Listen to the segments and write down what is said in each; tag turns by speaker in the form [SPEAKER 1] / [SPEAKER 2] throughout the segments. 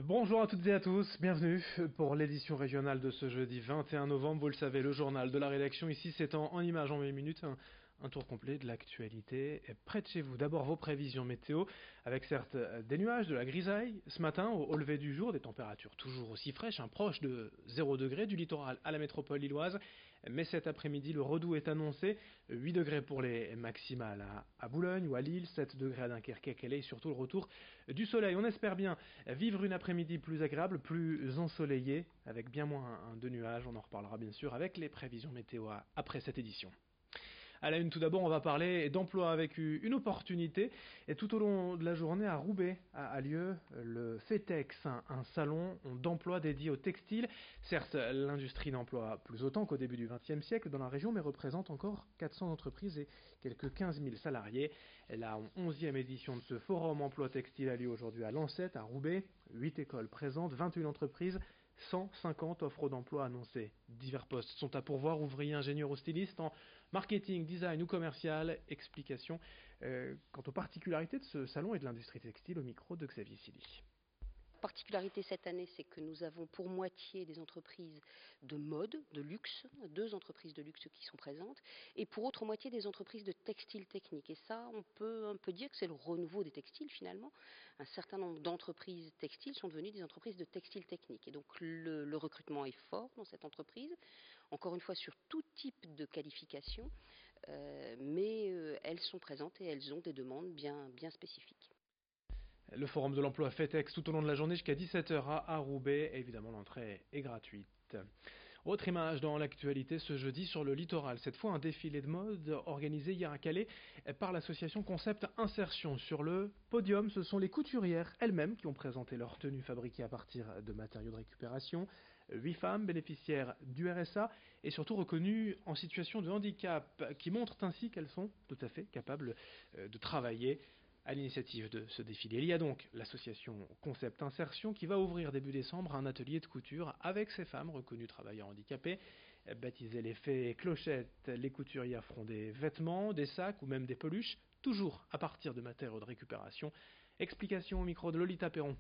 [SPEAKER 1] Bonjour à toutes et à tous, bienvenue pour l'édition régionale de ce jeudi 21 novembre. Vous le savez, le journal de la rédaction ici, c'est en images en 20 minutes, un tour complet de l'actualité près de chez vous. D'abord vos prévisions météo, avec certes des nuages, de la grisaille. Ce matin, au lever du jour, des températures toujours aussi fraîches, proches de 0 degré du littoral à la métropole lilloise. Mais cet après-midi, le redout est annoncé. 8 degrés pour les maximales à Boulogne ou à Lille, 7 degrés à Dunkerque et Calais, et surtout le retour du soleil. On espère bien vivre une après-midi plus agréable, plus ensoleillée, avec bien moins de nuages. On en reparlera bien sûr avec les prévisions météo après cette édition. À la une, tout d'abord, on va parler d'emploi avec une opportunité. Et tout au long de la journée, à Roubaix a lieu le FETEX, un salon d'emploi dédié au textile. Certes, l'industrie n'emploie plus autant qu'au début du XXe siècle dans la région, mais représente encore 400 entreprises et quelques 15 000 salariés. La 11e édition de ce forum emploi textile a lieu aujourd'hui à Lancette, à Roubaix. 8 écoles présentes, 21 entreprises. 150 offres d'emploi annoncées. Divers postes sont à pourvoir, ouvriers, ingénieurs ou stylistes en marketing, design ou commercial. Explication quant aux particularités de ce salon et de l'industrie textile au micro de Xavier Silly.
[SPEAKER 2] La particularité cette année, c'est que nous avons pour moitié des entreprises de mode, de luxe, 2 entreprises de luxe qui sont présentes, et pour autre moitié des entreprises de textile technique. Et ça, on peut dire que c'est le renouveau des textiles finalement. Un certain nombre d'entreprises textiles sont devenues des entreprises de textile technique. Et donc le recrutement est fort dans cette entreprise, encore une fois sur tout type de qualification, mais elles sont présentes et elles ont des demandes bien spécifiques.
[SPEAKER 1] Le forum de l'emploi FETEX tout au long de la journée jusqu'à 17h à Roubaix. Et évidemment, l'entrée est gratuite. Autre image dans l'actualité ce jeudi sur le littoral. Cette fois, un défilé de mode organisé hier à Calais par l'association Concept Insertion. Sur le podium, ce sont les couturières elles-mêmes qui ont présenté leurs tenues fabriquées à partir de matériaux de récupération. 8 femmes bénéficiaires du RSA et surtout reconnues en situation de handicap, qui montrent ainsi qu'elles sont tout à fait capables de travailler. À l'initiative de ce défilé, il y a donc l'association Concept Insertion qui va ouvrir début décembre un atelier de couture avec ces femmes reconnues travailleurs handicapés. Baptisé les fées clochettes, les couturières feront des vêtements, des sacs ou même des peluches, toujours à partir de matériaux de récupération. Explication au micro de Lolita Perron.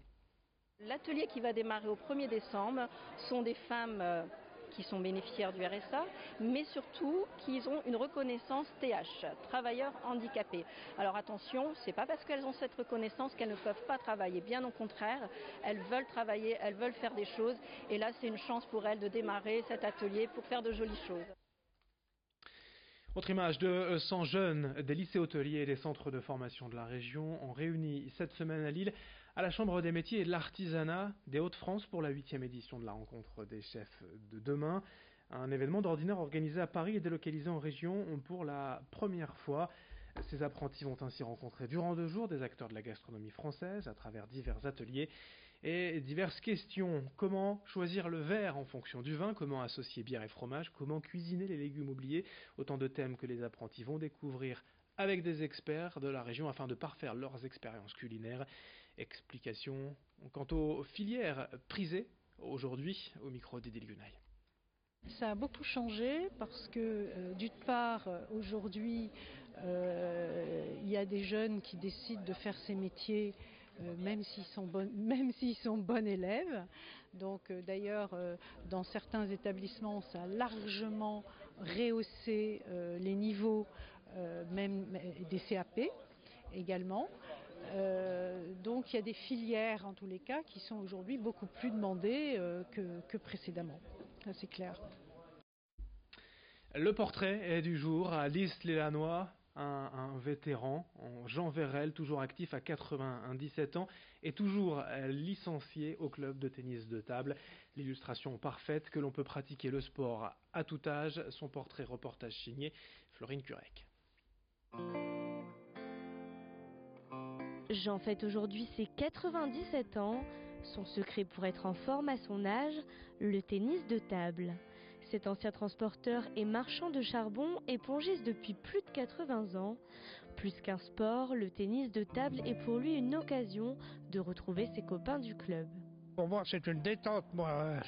[SPEAKER 3] L'atelier qui va démarrer au 1er décembre sont des femmes qui sont bénéficiaires du RSA, mais surtout qui ont une reconnaissance TH, travailleurs handicapés. Alors attention, c'est pas parce qu'elles ont cette reconnaissance qu'elles ne peuvent pas travailler, bien au contraire, elles veulent travailler, elles veulent faire des choses, et là c'est une chance pour elles de démarrer cet atelier pour faire de jolies choses.
[SPEAKER 1] Autre image de 100 jeunes des lycées hôteliers et des centres de formation de la région ont réuni cette semaine à Lille à la Chambre des métiers et de l'artisanat des Hauts-de-France pour la 8e édition de la rencontre des chefs de demain. Un événement d'ordinaire organisé à Paris et délocalisé en région pour la première fois. Ces apprentis vont ainsi rencontrer durant 2 jours des acteurs de la gastronomie française à travers divers ateliers et diverses questions. Comment choisir le verre en fonction du vin? Comment associer bière et fromage? Comment cuisiner les légumes oubliés? Autant de thèmes que les apprentis vont découvrir avec des experts de la région afin de parfaire leurs expériences culinaires. Explication quant aux filières prisées aujourd'hui au micro d'Edil Gunay.
[SPEAKER 4] Ça a beaucoup changé parce que d'une part aujourd'hui il y a des jeunes qui décident de faire ces métiers même s'ils sont bons élèves. Donc d'ailleurs dans certains établissements ça a largement rehaussé les niveaux même des CAP également. Donc il y a des filières en tous les cas qui sont aujourd'hui beaucoup plus demandées que précédemment. Ça c'est clair.
[SPEAKER 1] Le portrait est du jour à Lys-les-Lannoy, un vétéran, Jean Vérel, toujours actif à 97 ans et toujours licencié au club de tennis de table. L'illustration parfaite que l'on peut pratiquer le sport à tout âge. Son portrait reportage signé Florine Curec.
[SPEAKER 5] Jean fête aujourd'hui ses 97 ans. Son secret pour être en forme à son âge, le tennis de table. Cet ancien transporteur et marchand de charbon est pongiste depuis plus de 80 ans. Plus qu'un sport, le tennis de table est pour lui une occasion de retrouver ses copains du club.
[SPEAKER 6] Pour moi, c'est une détente,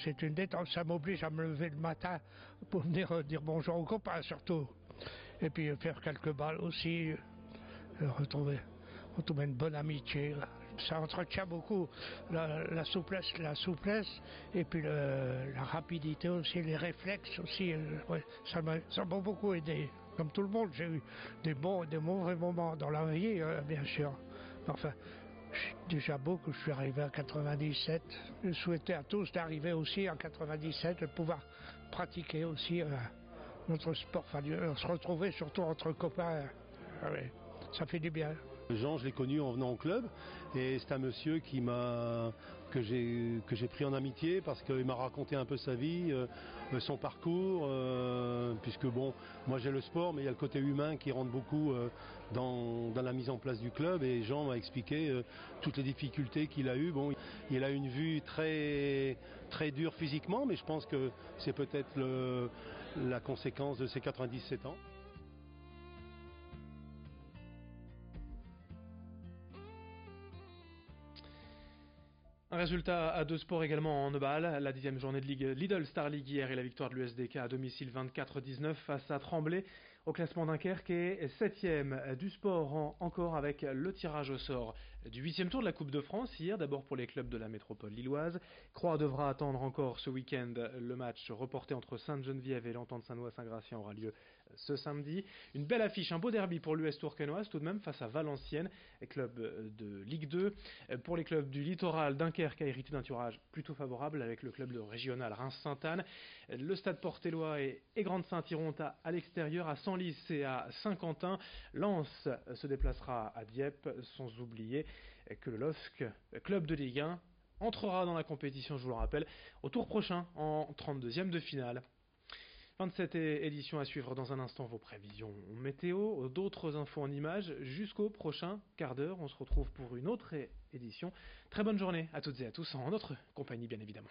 [SPEAKER 6] c'est une détente. Ça m'oblige à me lever le matin pour venir dire bonjour aux copains surtout. Et puis faire quelques balles aussi, retrouver une bonne amitié. ça entretient beaucoup la souplesse et puis la rapidité aussi, les réflexes aussi. Ouais, ça m'a beaucoup aidé. Comme tout le monde, j'ai eu des bons et des mauvais moments dans la vie, bien sûr. Enfin, déjà beau que je suis arrivé à 97. Je souhaitais à tous d'arriver aussi en 97, de pouvoir pratiquer aussi notre sport, enfin, se retrouver surtout entre copains. Ouais, ça fait du bien.
[SPEAKER 7] Jean, je l'ai connu en venant au club et c'est un monsieur que j'ai pris en amitié parce qu'il m'a raconté un peu sa vie, son parcours, puisque bon, moi j'ai le sport mais il y a le côté humain qui rentre beaucoup dans la mise en place du club et Jean m'a expliqué toutes les difficultés qu'il a eues. Bon, il a une vue très dure physiquement mais je pense que c'est peut-être la conséquence de ses 97 ans.
[SPEAKER 1] Un résultat à deux sports également en handball. La 10e journée de Ligue Lidl Star League hier et la victoire de l'USDK à domicile 24-19 face à Tremblay. Au classement Dunkerque est 7e du sport encore avec le tirage au sort du 8e tour de la Coupe de France. Hier d'abord pour les clubs de la métropole lilloise. Croix devra attendre encore ce week-end. Le match reporté entre Sainte-Geneviève et l'Entente Saint-Ouen-Saint-Gratien aura lieu ce samedi. Une belle affiche, un beau derby pour l'US Tourquenoise tout de même face à Valenciennes, club de Ligue 2. Pour les clubs du littoral, Dunkerque a hérité d'un tirage plutôt favorable avec le club de régional Reims-Sainte-Anne. Le stade Portellois et Grande-Sainte iront à l'extérieur à Senlis et à Saint-Quentin. Lens se déplacera à Dieppe, sans oublier que le LOSC, club de Ligue 1, entrera dans la compétition, je vous le rappelle, au tour prochain en 32e de finale. 27 éditions à suivre dans un instant, vos prévisions météo, d'autres infos en images jusqu'au prochain quart d'heure. On se retrouve pour une autre édition. Très bonne journée à toutes et à tous en notre compagnie bien évidemment.